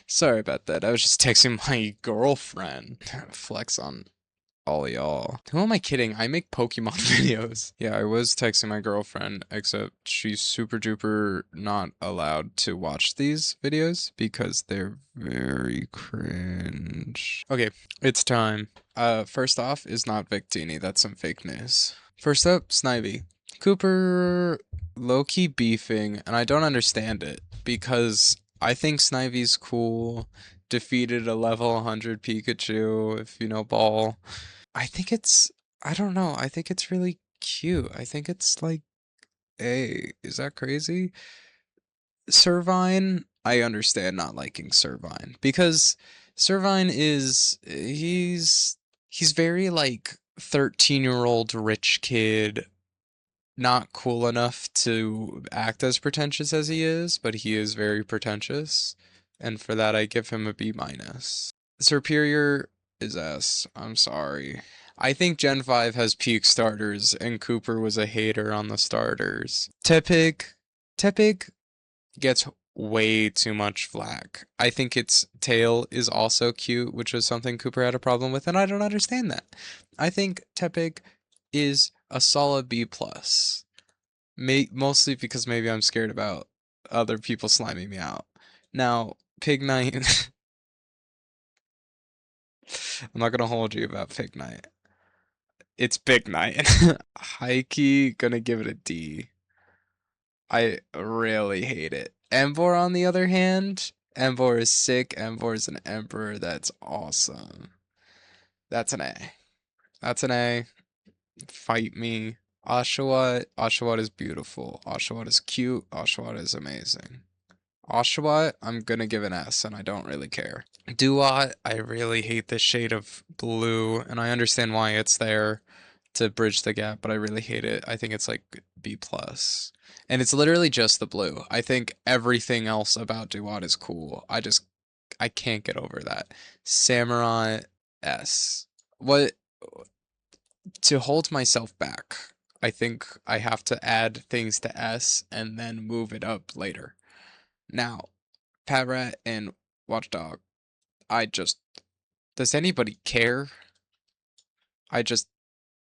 Sorry about that. I was just texting my girlfriend. Flex on all y'all. Who am I kidding? I make Pokemon videos. Yeah, I was texting my girlfriend, except she's super duper not allowed to watch these videos because they're very cringe. Okay, it's time. First off is not Victini. That's some fake news. First up, Snivy. Cooper low-key beefing, and I don't understand it because I think Snivy's cool. Defeated a level 100 Pikachu, if you know ball. I think it's, I don't know, I think it's really cute. I think it's like, hey, is that crazy? Servine, I understand not liking Servine because Servine is, he's very like 13-year-old rich kid, not cool enough to act as pretentious as he is, but he is very pretentious, and for that I give him a B minus. Superior is S. I'm sorry. I think Gen 5 has peak starters, and Cooper was a hater on the starters. Tepig gets way too much flack. I think its tail is also cute, which was something Cooper had a problem with, and I don't understand that. I think Tepig is a solid B plus. Mostly because maybe I'm scared about other people sliming me out. Now, Pig Knight, I'm not gonna hold you about Pig Knight. It's Big Knight. High key, gonna give it a D. I really hate it. Emvor, on the other hand, Emvor is sick. Emvor is an emperor. That's awesome. That's an A. That's an A. Fight me. Oshawott is beautiful. Oshawott is cute. Oshawott is amazing. Oshawott, I'm gonna give an S, and I don't really care. Duat, I really hate this shade of blue, and I understand why it's there to bridge the gap, but I really hate it. I think it's like B plus. And it's literally just the blue. I think everything else about Duat is cool. I can't get over that. Samurai S. What to hold myself back, I think I have to add things to S and then move it up later. Now, Patrat and Watchdog, I just does anybody care? I just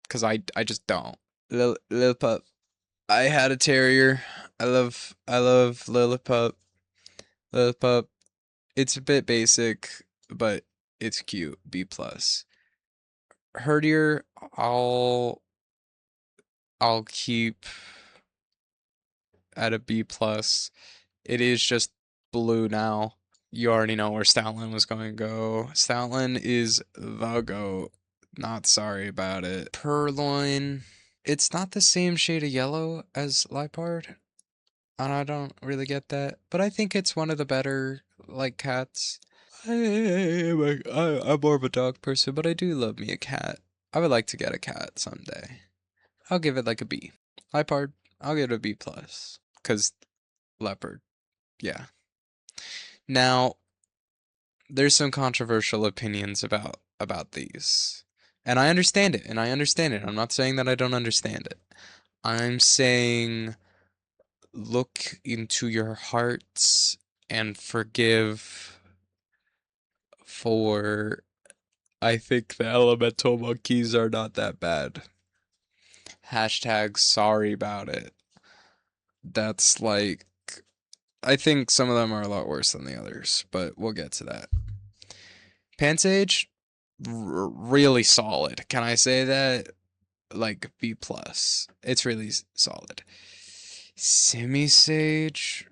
because I just don't. Lil I had a terrier. I love Lillipup. Lillipup. It's a bit basic, but it's cute. B plus. Herdier, I'll keep at a B plus. It is just blue now. You already know where Stoutland was going to go. Stoutland is the GOAT. Not sorry about it. Purloin. It's not the same shade of yellow as Lipard, and I don't really get that. But I think it's one of the better, like, cats. I'm more of a dog person, but I do love me a cat. I would like to get a cat someday. I'll give it like a B. Lipard, I'll give it a B plus. Because leopard, yeah. Now, there's some controversial opinions about these. And I understand it, and I understand it. I'm not saying that I don't understand it. I'm saying look into your hearts and forgive for I think the elemental monkeys are not that bad. Hashtag sorry about it. That's like I think some of them are a lot worse than the others, but we'll get to that. Pansage, really solid. Can I say that? Like B plus. It's really solid. Simisage,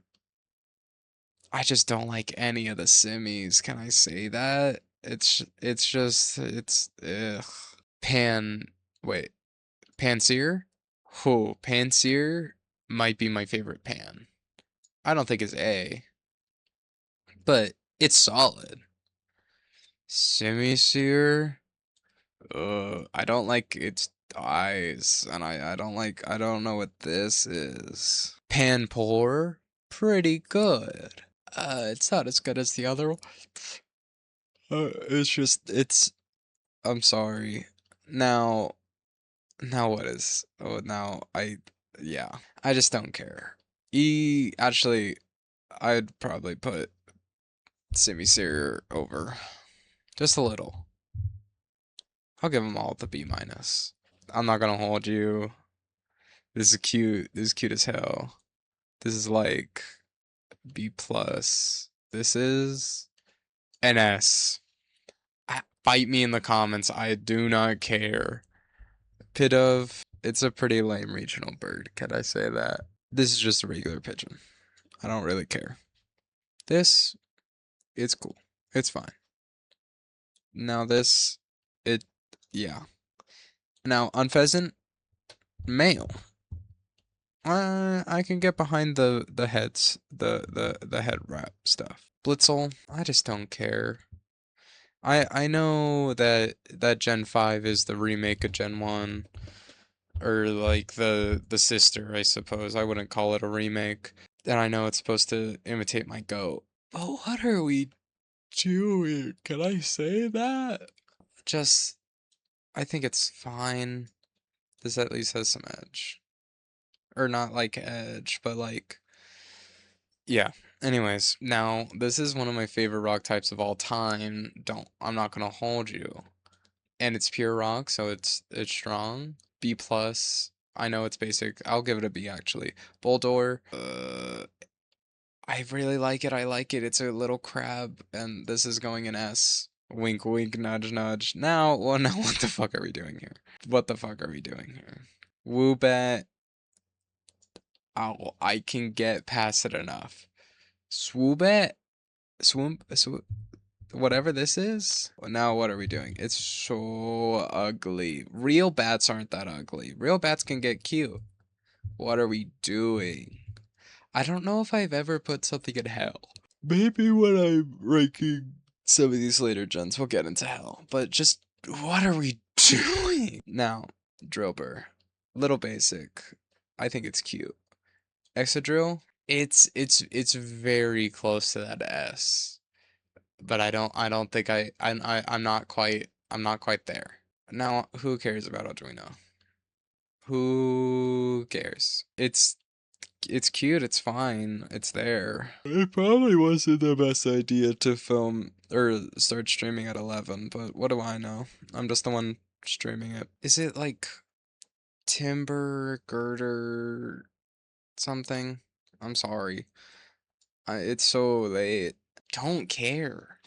I just don't like any of the Simis. Can I say that? It's just it's ugh. Pan wait, Panseer? Who Panseer might be my favorite pan. I don't think it's A, but it's solid. Simisear, I don't like its eyes, and I don't know what this is. Panpour, pretty good. It's not as good as the other one. It's just, I'm sorry. Now, now what is, oh, now yeah, I just don't care. Actually, I'd probably put Semi-Seer over. Just a little. I'll give them all the B minus. I'm not gonna hold you. This is cute. This is cute as hell. This is like B plus. This is an S. Fight me in the comments. I do not care. Pidove. It's a pretty lame regional bird. Can I say that? This is just a regular pigeon. I don't really care. This, it's cool. It's fine. Now this, it, yeah. Now on pheasant, male. I can get behind the heads, the head wrap stuff. Blitzel, I just don't care. I know that Gen 5 is the remake of Gen 1, or like the sister, I suppose. I wouldn't call it a remake. And I know it's supposed to imitate my goat. But what are we doing? Can I say that? Just, I think it's fine. This at least has some edge. Or not like edge, but like, yeah. Anyways, now this is one of my favorite rock types of all time. I'm not gonna hold you. And it's pure rock, so it's strong. B plus. I know it's basic. I'll give it a B actually. Boldor. I really like it. I like it. It's a little crab, and this is going in S. Wink, wink, nudge, nudge. Now, well, now what the fuck are we doing here? What the fuck are we doing here? Woobat. I can get past it enough. Swoobat? Swoop? Whatever this is. Now what are we doing? It's so ugly. Real bats aren't that ugly. Real bats can get cute. What are we doing? I don't know if I've ever put something in hell. Maybe when I'm ranking some of these later gens, we'll get into hell. But just, what are we doing? Now, Drillbur. Little basic. I think it's cute. Exadrill. It's very close to that S. But I don't think I'm not quite there. Now, who cares about Arduino? Who cares? It's cute, it's fine, it's there. It probably wasn't the best idea to film or start streaming at 11, but what do I know? I'm just the one streaming it. Is it like timber girder something? I'm sorry. It's so late. Don't care.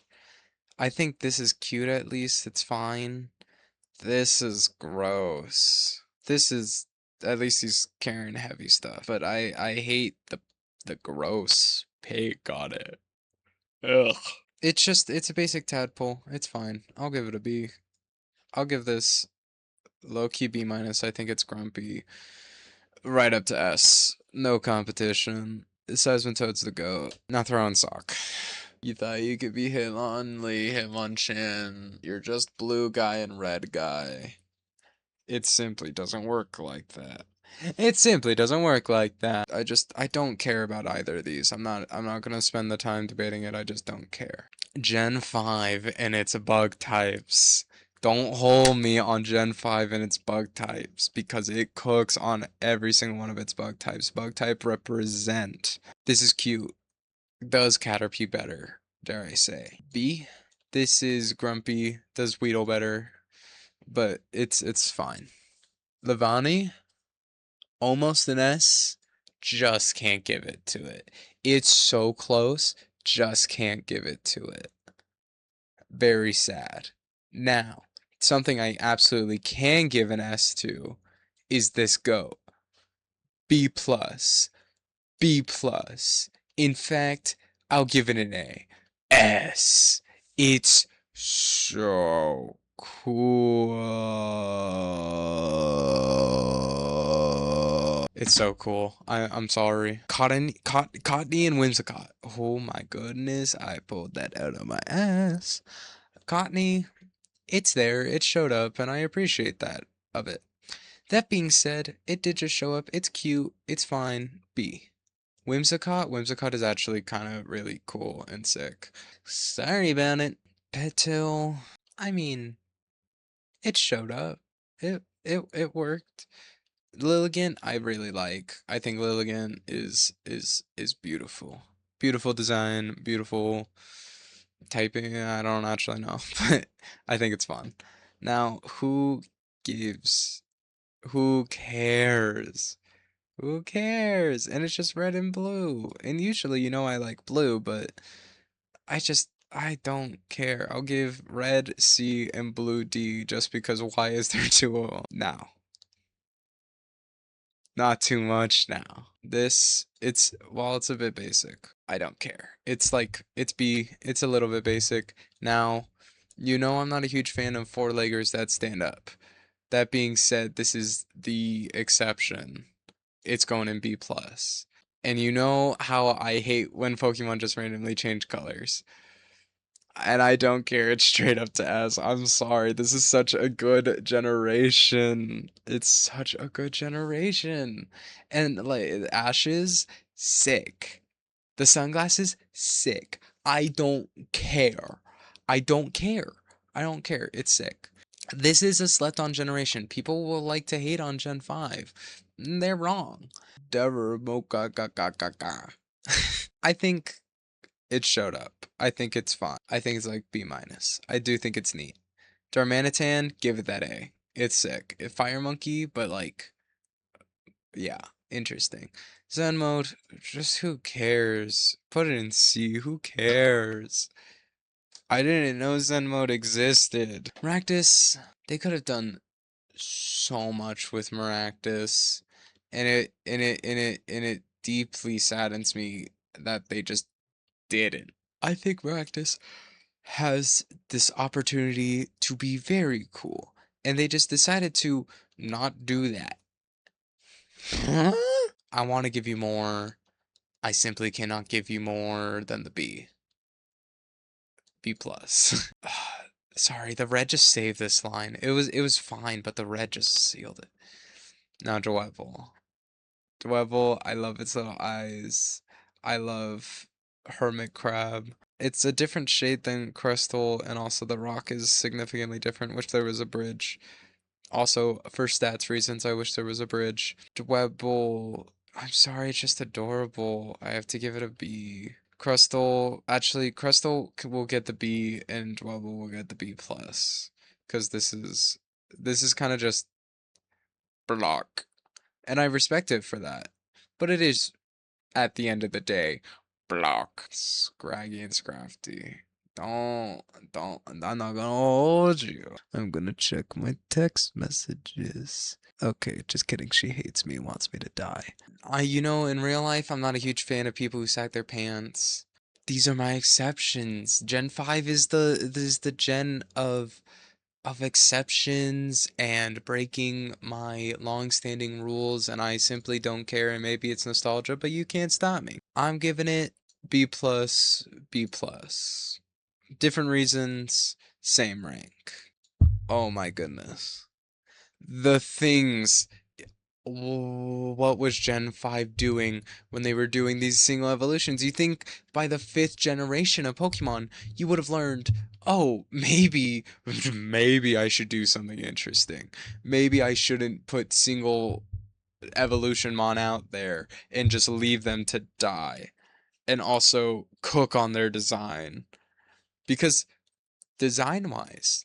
I think this is cute at least, it's fine. This is gross. This is at least he's carrying heavy stuff. But I hate the gross pig on it. Ugh. It's a basic tadpole. It's fine. I'll give it a B. I'll give this low key B minus. I think it's grumpy. Right up to S. No competition. Seismitoad's the goat. Now throw in sock. You thought you could be Hitmonlee, Hitmonchan. You're just blue guy and red guy. It simply doesn't work like that. It simply doesn't work like that. I don't care about either of these. I'm not gonna spend the time debating it. I just don't care. Gen 5 and its bug types. Don't hold me on Gen 5 and its bug types because it cooks on every single one of its bug types. Bug type represent. This is cute. Does Caterpie better, dare I say. B. This is Grumpy. Does Weedle better. But it's fine. Levani, almost an S, just can't give it to it. It's so close, just can't give it to it. Very sad. Now, something I absolutely can give an S to is this goat. B plus. B plus. In fact, I'll give it an A. S. It's so cool. It's so cool. I'm sorry. Cottony and Whimsicott. Oh my goodness, I pulled that out of my ass. Cottony, it's there. It showed up, and I appreciate that of it. That being said, it did just show up. It's cute. It's fine. B. Whimsicott is actually kind of really cool and sick. Sorry about it. Petil, I mean, it showed up. It worked. Lilligant, I really like. I think Lilligant is beautiful. Beautiful design, beautiful. Typing, I don't actually know, but I think it's fun. Now, gives, who cares? Who cares? And it's just red and blue. And usually, I like blue, but I don't care. I'll give red C and blue D just because why is there two of them? Now, not too much now. While it's a bit basic, I don't care. It's like, it's B, it's a little bit basic. Now, I'm not a huge fan of four-leggers that stand up. That being said, this is the exception. It's going in B plus. And you know how I hate when Pokemon just randomly change colors. And I don't care, it's straight up to S. I'm sorry, this is such a good generation. It's such a good generation. And like Ashes, sick. The sunglasses, sick. I don't care. I don't care. I don't care. It's sick. This is a slept on generation. People will like to hate on Gen 5. They're wrong. Dever mocha ga ga ga ga. I think it showed up. I think it's fine. I think it's like B minus. I do think it's neat. Darmanitan, give it that A. It's sick. Fire Monkey, but like, yeah, interesting. Zen mode, just who cares? Put it in C, who cares? I didn't know Zen mode existed. Maractus, they could have done so much with Maractus, and it deeply saddens me that they just didn't. I think Maractus has this opportunity to be very cool, and they just decided to not do that. Huh? I want to give you more. I simply cannot give you more than the B. B plus. Sorry, the red just saved this line. It was fine, but the red just sealed it. Now Dwebble. Dwebble, I love its little eyes. I love Hermit Crab. It's a different shade than Crystal, and also the rock is significantly different. Wish there was a bridge. Also, for stats reasons, I wish there was a bridge. Dwebble, I'm sorry, it's just adorable. I have to give it a B. Crystal, actually, Crystal will get the B, and Dwebble will get the B plus, because this is kind of just block, and I respect it for that. But it is, at the end of the day, block. Scraggy and Scrafty. Don't, I'm not gonna hold you. I'm gonna check my text messages. Okay, just kidding. She hates me and wants me to die. In real life, I'm not a huge fan of people who sack their pants. These are my exceptions. Gen 5 is the gen of exceptions and breaking my long-standing rules, and I simply don't care, and maybe it's nostalgia, but you can't stop me. I'm giving it B plus, B plus. Different reasons, same rank. Oh my goodness. The things. What was Gen 5 doing when they were doing these single evolutions? You think by the fifth generation of Pokemon, you would have learned, oh, maybe I should do something interesting. Maybe I shouldn't put single evolution mon out there and just leave them to die. And also cook on their design. Because design-wise,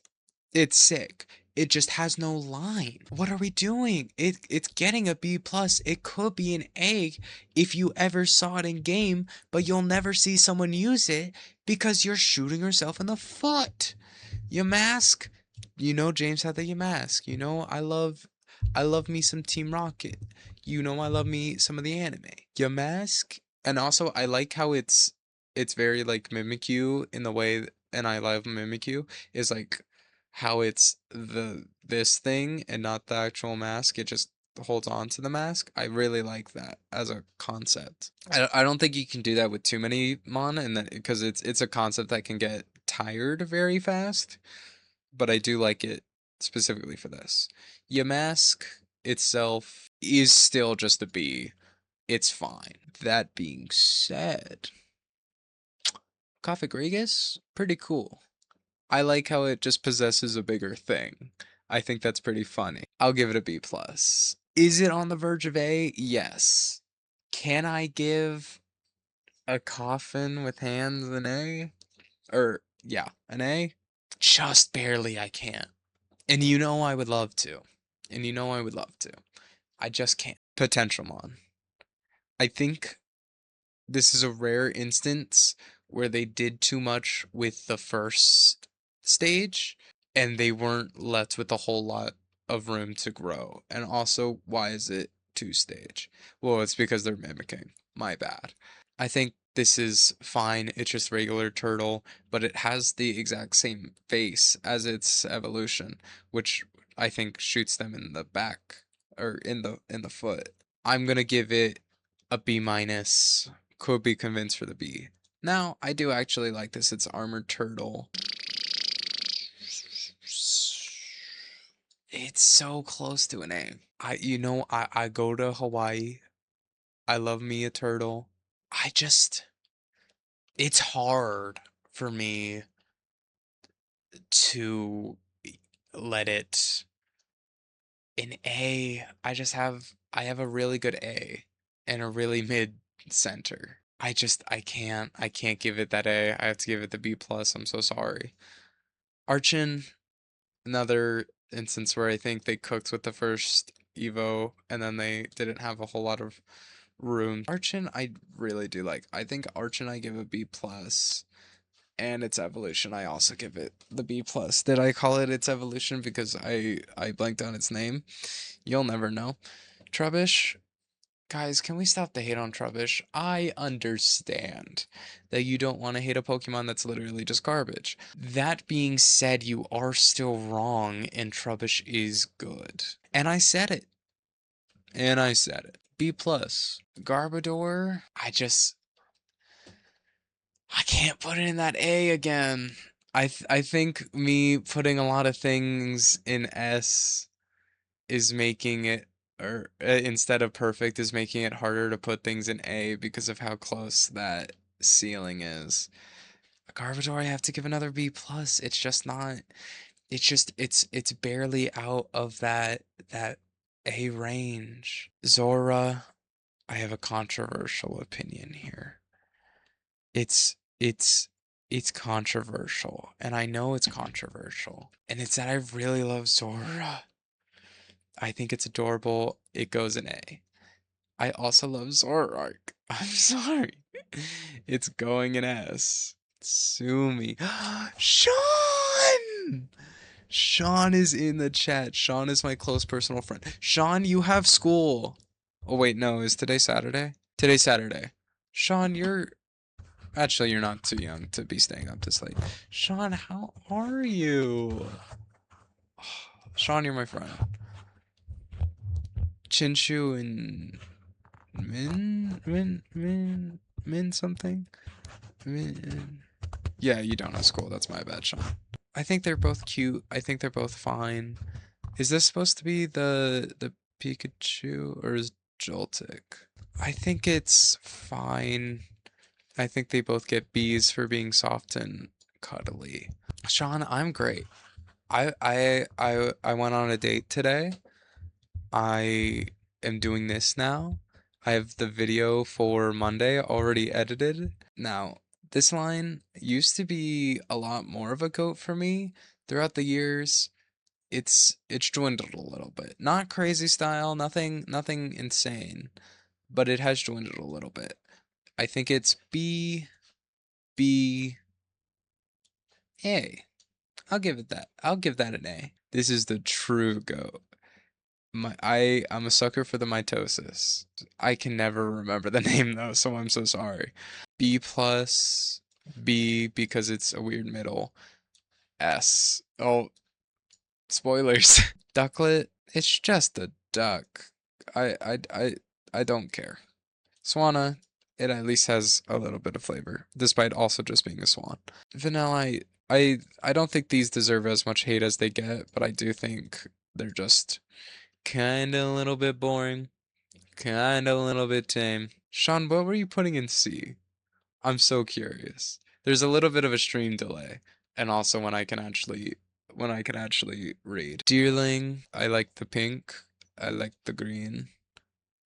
it's sick. It just has no line. What are we doing? It's getting a B plus. It could be an A if you ever saw it in game, but you'll never see someone use it because you're shooting yourself in the foot. Yamask, James had the Yamask. I love me some Team Rocket. I love me some of the anime. Yamask, and also I like how it's very like Mimikyu in the way, and I love Mimikyu is like how it's this thing and not the actual mask. It just holds on to the mask. I really like that as a concept. I don't think you can do that with too many mon, and that because it's a concept that can get tired very fast. But I do like it specifically for this. Yamask itself is still just a B. It's fine. That being said, Cofagrigus, pretty cool. I like how it just possesses a bigger thing. I think that's pretty funny. I'll give it a B plus. Is it on the verge of A? Yes. Can I give a coffin with hands an A? Or Yeah, an A. Just barely I can't. And you know I would love to. And you know I would love to. I just can't. Potential Mon. I think this is a rare instance where they did too much with the first stage and they weren't left with a whole lot of room to grow. And also, why is it two stage? Well, it's because they're mimicking. My bad. I think this is fine. It's just regular turtle, but it has the exact same face as its evolution, which I think shoots them in the back or in the foot. I'm gonna give it a B minus. Could be convinced for the B. Now, I do actually like this. It's armored turtle. It's so close to an A. I go to Hawaii. I love me a turtle. I just it's hard for me to let it an A. I have a really good A and a really mid center. I can't give it that A. I have to give it the B plus. I'm so sorry. Archon, another instance where I think they cooked with the first Evo and then they didn't have a whole lot of room. Archon I really do like. I think Archon I give a B plus. And its evolution I also give it the B plus. Did I call it its evolution because I blanked on its name? You'll never know. Trubbish, guys, can we stop the hate on Trubbish? I understand that you don't want to hate a Pokemon that's literally just garbage. That being said, you are still wrong, and Trubbish is good. And I said it. And I said it. B plus. Garbodor, I can't put it in that A again. I think me putting a lot of things in S is making it or instead of perfect is making it harder to put things in A because of how close that ceiling is. Garbodor, I have to give another B plus. It's just not. It's barely out of that A range. Zora, I have a controversial opinion here. It's it's controversial, and I know it's controversial. And it's that I really love Zora. I think it's adorable. It goes in A. I also love Zoroark. I'm sorry. It's going in S. Sue me. Sean! Sean is in the chat. Sean is my close personal friend. Sean, you have school. Oh wait, no, is today Saturday? Today's Saturday. Sean, you're not too young to be staying up this late. Sean, how are you? Sean, you're my friend. Chinshu and Min something? Min. Yeah, you don't have school. That's my bad, Sean. I think they're both cute. I think they're both fine. Is this supposed to be the Pikachu or is Joltik? I think it's fine. I think they both get B's for being soft and cuddly. Sean, I'm great. I went on a date today. I am doing this now. I have the video for Monday already edited. Now, this line used to be a lot more of a goat for me throughout the years. It's dwindled a little bit. Not crazy style, nothing insane, but it has dwindled a little bit. I think it's B A. I'll give it that. I'll give that an A. This is the true goat. I'm a sucker for the mitosis. I can never remember the name though, so I'm so sorry. B plus B because it's a weird middle. S. Oh, spoilers. Ducklet. It's just a duck. I I I I don't care. Swanna. It at least has a little bit of flavor, despite also just being a swan. Vanilla. I don't think these deserve as much hate as they get, but I do think they're just kinda a little bit boring, kinda a little bit tame. Sean, what were you putting in C? I'm so curious. There's a little bit of a stream delay, and also when I can actually read. Deerling, I like the pink, I like the green,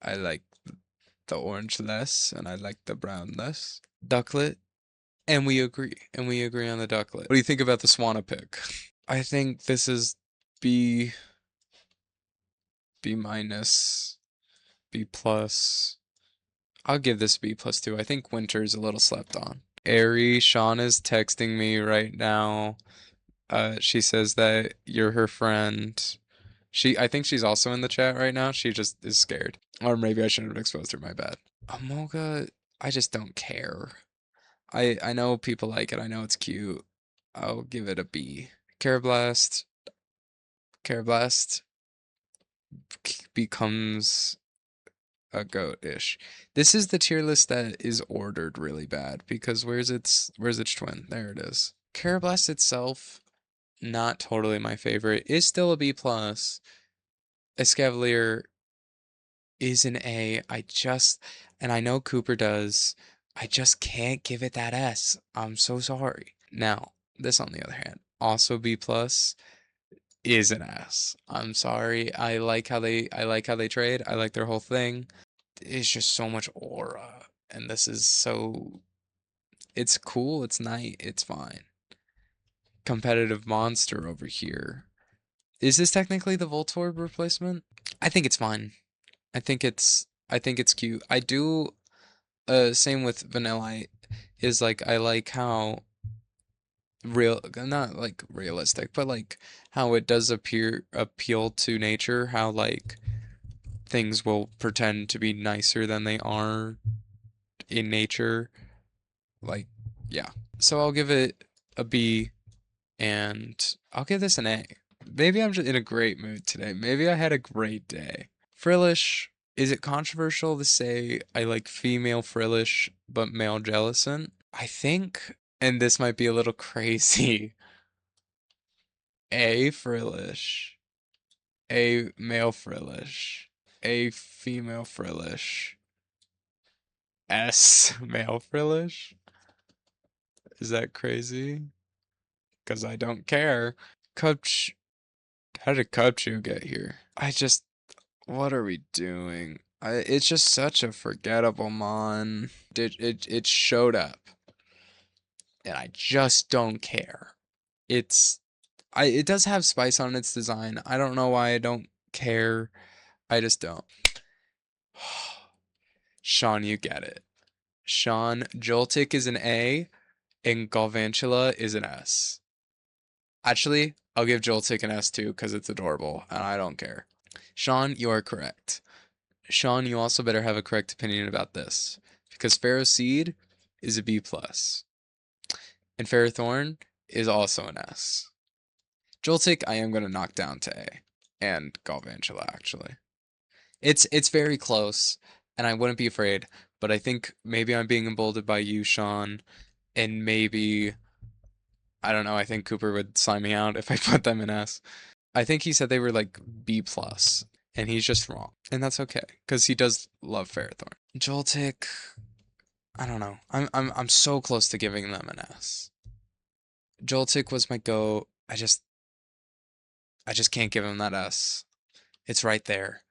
I like the orange less, and I like the brown less. Ducklet, And we agree. And we agree on the ducklet. What do you think about the Swanapik? I think this is B, B minus, B plus. I'll give this B plus too. I think Winter's a little slept on. Ari, Sean is texting me right now. She says that you're her friend. I think she's also in the chat right now. She just is scared. Or maybe I shouldn't have exposed her, my bad. Amoga, I just don't care. I know people like it. I know it's cute. I'll give it a B. Carablast, Carablast becomes a goat-ish. This is the tier list that is ordered really bad because where's its twin? There it is. Carablast itself, not totally my favorite. Is still a B plus. Escavalier is an A. And I know Cooper does. I just can't give it that S. I'm so sorry. Now, this on the other hand, also B plus is an S. I'm sorry. I like how they trade. I like their whole thing. It's just so much aura. And this is so it's cool, it's nice, it's fine. Competitive monster over here. Is this technically the Voltorb replacement? I think it's fine. I think it's cute. I do same with Vanillite is like I like how real not like realistic, but like how it does appeal to nature, how like things will pretend to be nicer than they are in nature. Like, yeah. So I'll give it a B and I'll give this an A. Maybe I'm just in a great mood today. Maybe I had a great day. Frillish, is it controversial to say I like female Frillish but male Jellicent? I think, and this might be a little crazy, A Frillish, A male Frillish, A female Frillish, S male Frillish? Is that crazy? Because I don't care. Cubch, how did Cubchoo get here? What are we doing? It's just such a forgettable mon. It showed up, and I just don't care. It does have spice on its design. I don't know why I don't care. I just don't. Sean, you get it. Sean, Joltik is an A, and Galvantula is an S. Actually, I'll give Joltik an S too because it's adorable, and I don't care. Sean, you are correct. Sean, you also better have a correct opinion about this because Pharaoh Seed is a B plus, and Ferrothorn is also an S. Joltik, I am going to knock down to A, and Galvantula actually. It's very close, and I wouldn't be afraid, but I think maybe I'm being emboldened by you, Sean, and maybe I don't know. I think Cooper would sign me out if I put them in S. I think he said they were like B plus, and he's just wrong, and that's okay because he does love Ferrothorn. Joltik, I don't know. I'm so close to giving them an S. Joltik was my go. I just can't give him that S. It's right there.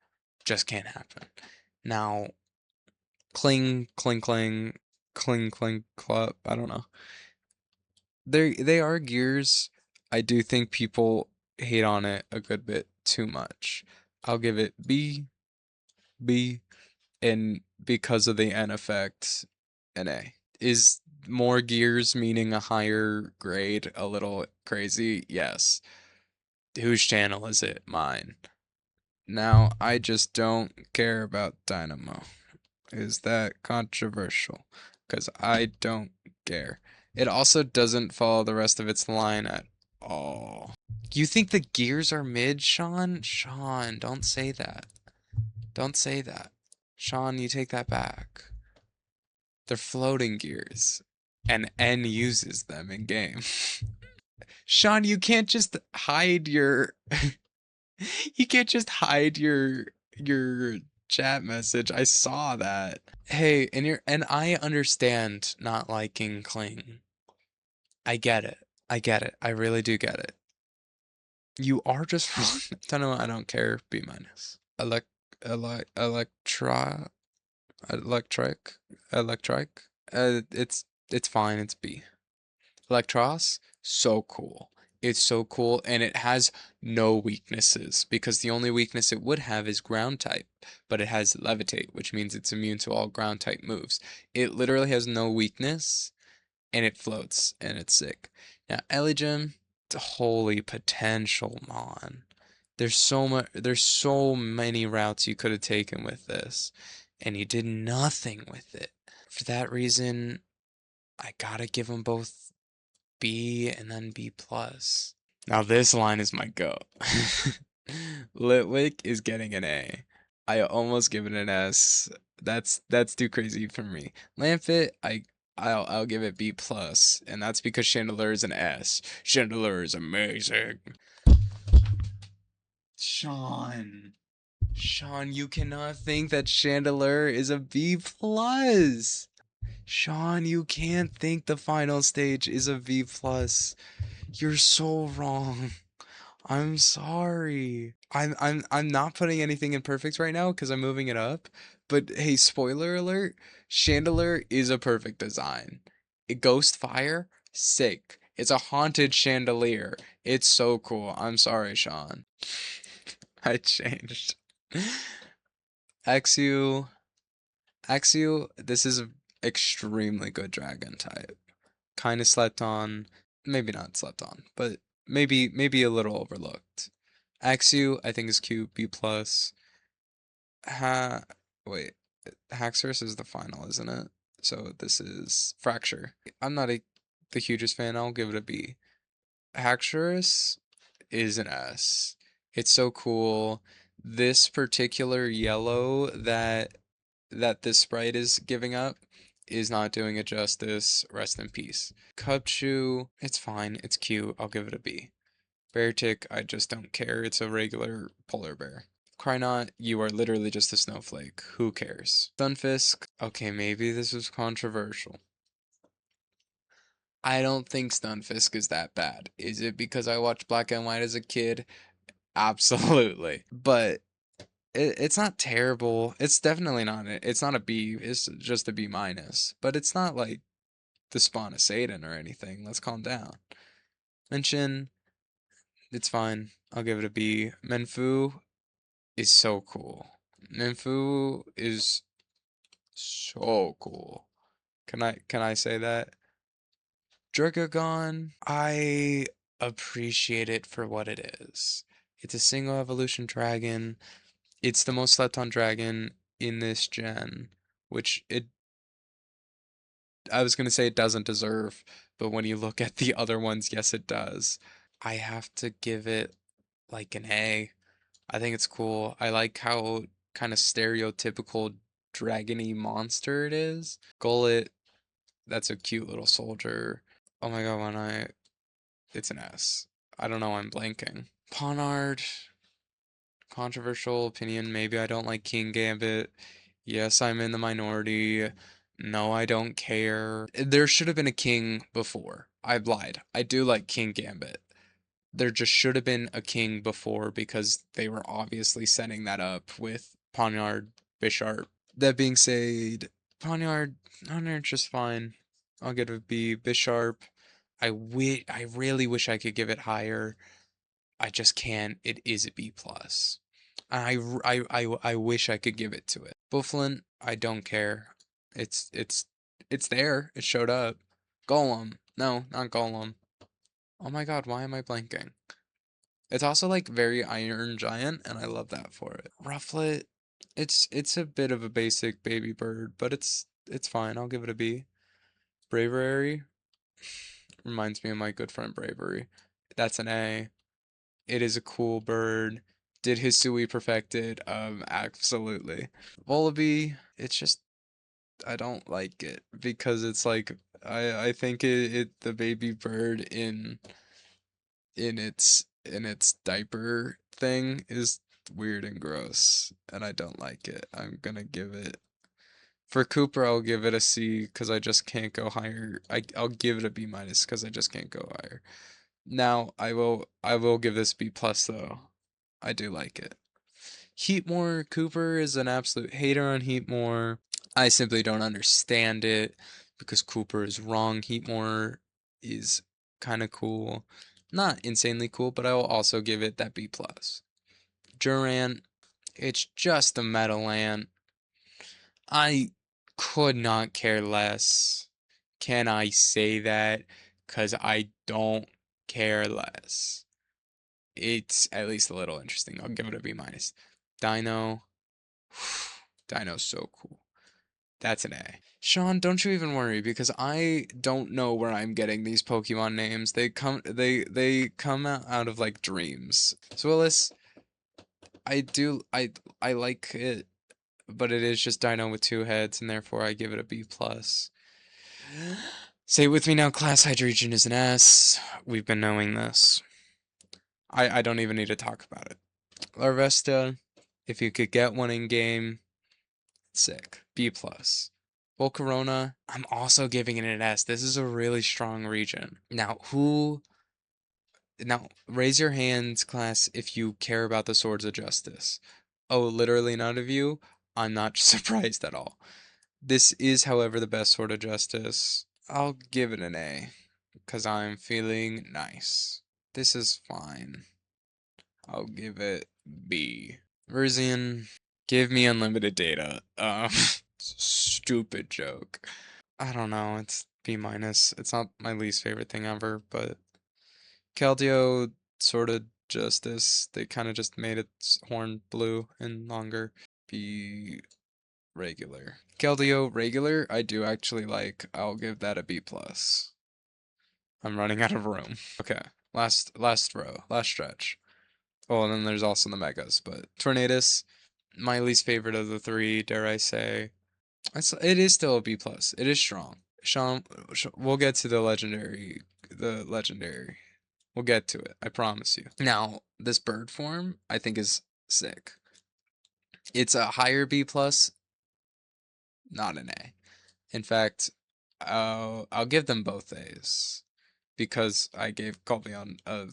Just can't happen. Now, cling, cling, cling, cling, cling, club. I don't know. They are gears. I do think people hate on it a good bit too much. I'll give it B, B, and because of the N effect, an A. Is more gears meaning a higher grade a little crazy? Yes. Whose channel is it? Mine. Now, I just don't care about Dynamo. Is that controversial? Because I don't care. It also doesn't follow the rest of its line at all. You think the gears are mid, Sean? Sean, don't say that. Don't say that. Sean, you take that back. They're floating gears, and N uses them in game. Sean, you can't just hide your you can't just hide your chat message. I saw that. Hey, and I understand not liking Kling. I get it. I get it. I really do get it. You are just wrong. Don't know. I don't care. B minus. Electra, electric. It's It's fine, it's B. Electros, so cool. It's so cool, and it has no weaknesses because the only weakness it would have is ground type, but it has levitate, which means it's immune to all ground type moves. It literally has no weakness, and it floats, and it's sick. Now, Eligem, holy potential, mon. There's so many routes you could have taken with this, and you did nothing with it. For that reason, I gotta give them both B and then B plus. Now this line is my goat. Litwick is getting an A. I almost give it an S. That's too crazy for me. Lamphit, I'll give it B plus, and that's because Chandelure is an S. Chandelure is amazing. Sean. Sean, you cannot think that Chandelure is a B plus. Sean, you can't think the final stage is a V plus. You're so wrong. I'm sorry. I'm not putting anything in perfect right now because I'm moving it up. But hey, spoiler alert, Chandelier is a perfect design. Ghost Fire, sick. It's a haunted chandelier. It's so cool. I'm sorry, Sean. I changed. Axew, Axew, this is an extremely good dragon type. Kind of slept on, maybe not slept on, but maybe a little overlooked. Axew, I think is cute, B plus. Ha, wait, Haxorus is the final, isn't it? So this is Fracture. I'm not the hugest fan. I'll give it a B. Haxorus is an S. It's so cool. This particular yellow that this sprite is giving up is not doing it justice. Rest in peace. Cubchoo, it's fine. It's cute. I'll give it a B. Beartic, I just don't care. It's a regular polar bear. Crynot, you are literally just a snowflake. Who cares? Stunfisk, okay, maybe this is controversial. I don't think Stunfisk is that bad. Is it because I watched Black and White as a kid? Absolutely. But it's not terrible. It's definitely not. It's not a B. It's just a B minus. But it's not like the spawn of Satan or anything. Let's calm down. Mention, it's fine. I'll give it a B. Menfu is so cool. Menfu is so cool. Can I say that? Dragagon, I appreciate it for what it is. It's a single evolution dragon. It's the most slept on dragon in this gen, which I was gonna say it doesn't deserve, but when you look at the other ones, yes it does. I have to give it like an A. I think it's cool. I like how kind of stereotypical dragony monster it is. Gullet, that's a cute little soldier. Oh my god, it's an S. I don't know, I'm blanking. Ponard, controversial opinion. Maybe I don't like King Gambit. Yes, I'm in the minority. No, I don't care. There should have been a king before. I lied. I do like King Gambit. There just should have been a king before because they were obviously setting that up with Poniard, Bisharp. That being said, Poniard's just fine. I'll give it a B. Bisharp, I really wish I could give it higher. I just can't. It is a B plus. I wish I could give it to it. Bufflin, I don't care. It's it's it's there. It showed up. Golem. No, not Golem. Oh my god, why am I blanking? It's also like very Iron Giant, and I love that for it. Rufflet, it's a bit of a basic baby bird, but it's fine. I'll give it a B. Bravery reminds me of my good friend Bravery. That's an A. It is a cool bird. Did Hisui perfect it? Absolutely. Wallaby, it's just I don't like it because it's like I think it the baby bird in its diaper thing is weird and gross, and I don't like it. I'm gonna give it for Cooper. I'll give it a C because I just can't go higher. I'll give it a B minus because I just can't go higher. Now I will give this B plus though. I do like it. Heatmore, Cooper is an absolute hater on Heatmore. I simply don't understand it. because Cooper is wrong. Heatmore is kind of cool. Not insanely cool, but I will also give it that B plus. Durant, it's just a Meadowland. I could not care less. Can I say that? Because I don't care less. It's at least a little interesting. I'll give it a B minus. Dino. Dino's so cool. That's an A. Sean, don't you even worry because I don't know where I'm getting these Pokemon names. They come out of like dreams. So Willis, I like it, but it is just Dino with two heads, and therefore I give it a B plus. Say it with me now, class Hydrogen is an S. We've been knowing this. I don't even need to talk about it. Larvesta, if you could get one in game, sick. B plus. Volcarona, I'm also giving it an S. This is a really strong region. Now raise your hands, class, if you care about the Swords of Justice. Oh, literally none of you? I'm not surprised at all. This is, however, the best Sword of Justice. I'll give it an A, because I'm feeling nice. This is fine. I'll give it B. Verzian, give me unlimited data. Stupid joke. I don't know, it's B minus. It's not my least favorite thing ever, but Keldeo, sort of justice. They kind of just made its horn blue and longer. B regular. Keldeo regular, I do actually like. I'll give that a B plus. I'm running out of room. Okay, last row, last stretch. Oh, and then there's also the megas, but Tornadus, my least favorite of the three, dare I say. It is still a B plus. It is strong. Sean, we'll get to the legendary. We'll get to it. I promise you. Now, this bird form, I think is sick. It's a higher B plus, not an A. In fact, I'll give them both A's because I gave Colbion a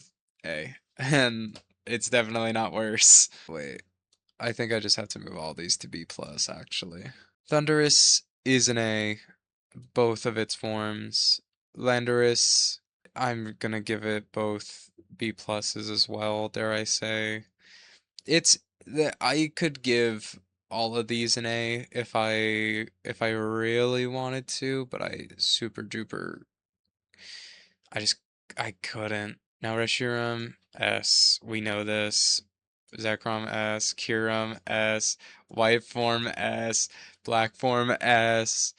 A, and it's definitely not worse. Wait, I think I just have to move all these to B plus actually. Thunderous is an A, both of its forms. Landorus, I'm gonna give it both B pluses as well, dare I say. It's that I could give all of these an A if I really wanted to, but I just I couldn't. Now Reshiram S, we know this. Zekrom S, Kyurem S, White Form S, Black Form S.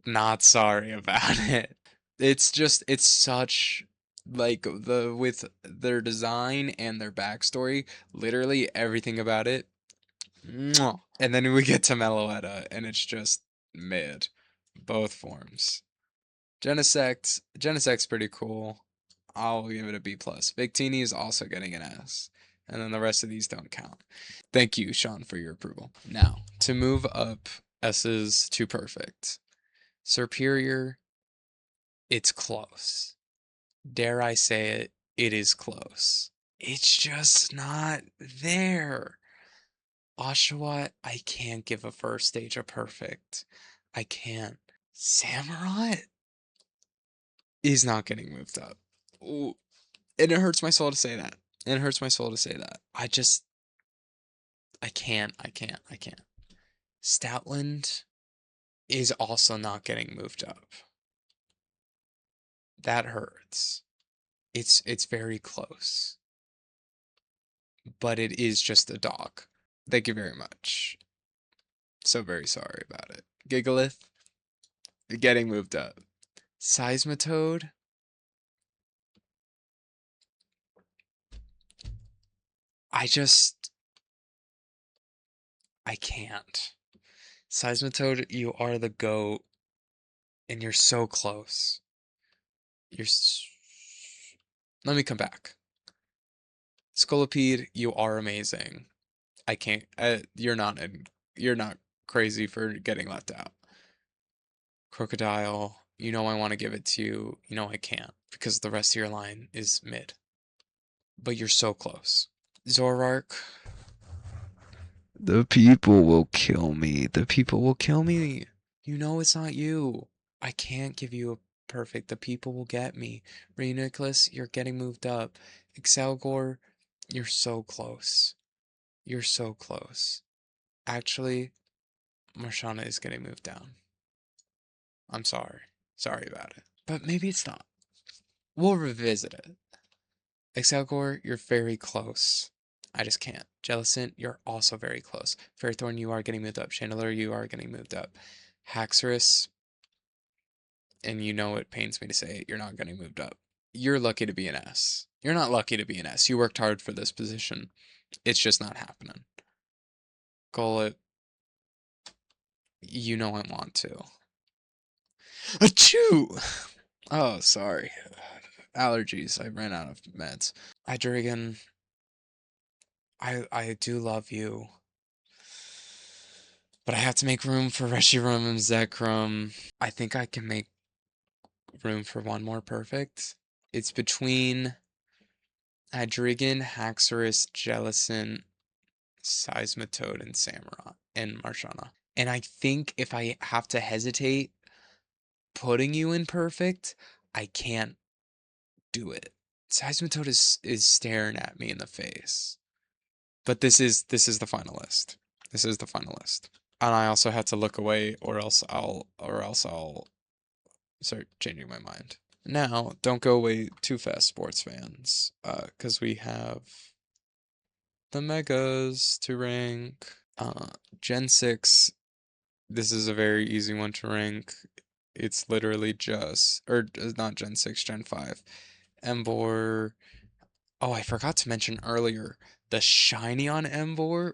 Not sorry about it. It's such like with their design and their backstory, literally everything about it. Mwah. And then we get to Meloetta and it's just mid. Both forms. Genesect's pretty cool. I'll give it a B plus. Victini is also getting an S. And then the rest of these don't count. Thank you, Sean, for your approval. Now, to move up S's to perfect. Superior, it's close. Dare I say it, it is close. It's just not there. Oshawott, I can't give a first stage a perfect. I can't. Samurott is not getting moved up. Ooh. And it hurts my soul to say that. And it hurts my soul to say that. I can't. Stoutland is also not getting moved up. That hurts. It's very close. But it is just a dog. Thank you very much. So very sorry about it. Gigalith, getting moved up. Seismitoad, I just, I can't. Seismitoad, you are the GOAT, and you're so close. You're. Let me come back. Scolipede, you are amazing. I can't. You're not crazy for getting left out. Crocodile, you know I want to give it to you. You know I can't because the rest of your line is mid. But you're so close. Zoroark, the people will kill me. The people will kill me. You know it's not you. I can't give you a perfect. The people will get me. Reuniclus, you're getting moved up. Excelgor, you're so close. You're so close. Actually, Marshana is getting moved down. I'm sorry. Sorry about it. But maybe it's not. We'll revisit it. Excelgor, you're very close. I just can't. Jellicent, you're also very close. Fairthorn, you are getting moved up. Chandler, you are getting moved up. Haxorus, and you know it pains me to say it, you're not getting moved up. You're lucky to be an S. You're not lucky to be an S. You worked hard for this position. It's just not happening. Gullet, you know I want to. Achoo! Oh, sorry. Allergies. I ran out of meds. Hydreigon, I do love you. But I have to make room for Reshiram and Zekrom. I think I can make room for one more perfect. It's between Hydreigon, Haxorus, Jellicent, Seismitoad, and Samurott, and Marshana. And I think if I have to hesitate putting you in perfect, I can't do it. Seismitoad is staring at me in the face. But this is the final list. This is the final list. And I also have to look away or else I'll start changing my mind. Now, don't go away too fast, sports fans, because we have the megas to rank. Gen 6, this is a very easy one to rank. It's literally just, or not Gen 6, Gen 5. Emvor. Oh, I forgot to mention earlier, the shiny on Emvor.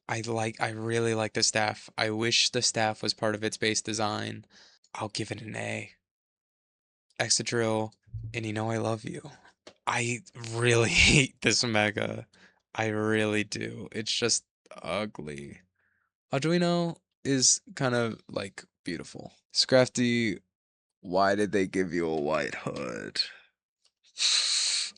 I really like the staff. I wish the staff was part of its base design. I'll give it an A. Excadrill, and you know I love you. I really hate this mega. I really do. It's just ugly. Arduino is kind of like beautiful. Scrafty, why did they give you a white hood?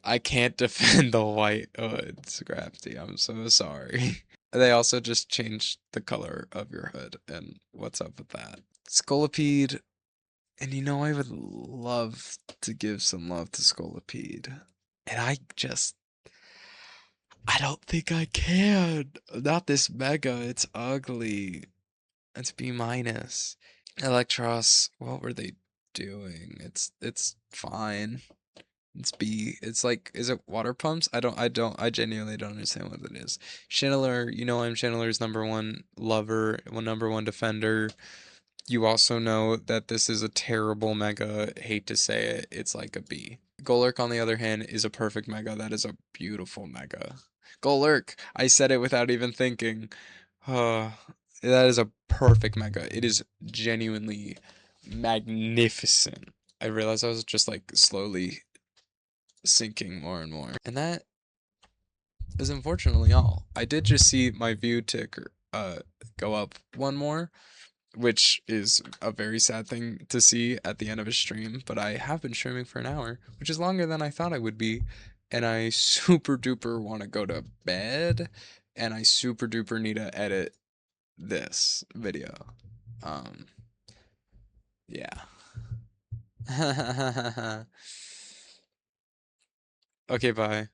I can't defend the white hood, Scrafty. I'm so sorry. They also just changed the color of your hood, and what's up with that? Scolipede, and you know I would love to give some love to Scolipede. And I don't think I can. Not this mega, it's ugly. It's B minus. Electros, what were they doing? It's fine. It's B. It's like, is it water pumps? I genuinely don't understand what it is. Channeler, you know I'm Channeler's number one lover, number one defender. You also know that this is a terrible mega. Hate to say it, it's like a B. Golurk, on the other hand, is a perfect mega. That is a beautiful mega. Golurk, I said it without even thinking. Uh, that is a perfect mega. It is genuinely magnificent. I realized I was just like slowly sinking more and more. And that is unfortunately all. I did just see my view ticker go up one more, which is a very sad thing to see at the end of a stream, but I have been streaming for an hour, which is longer than I thought I would be, and I super duper want to go to bed, and I super duper need to edit this video. Um, yeah. Okay, bye.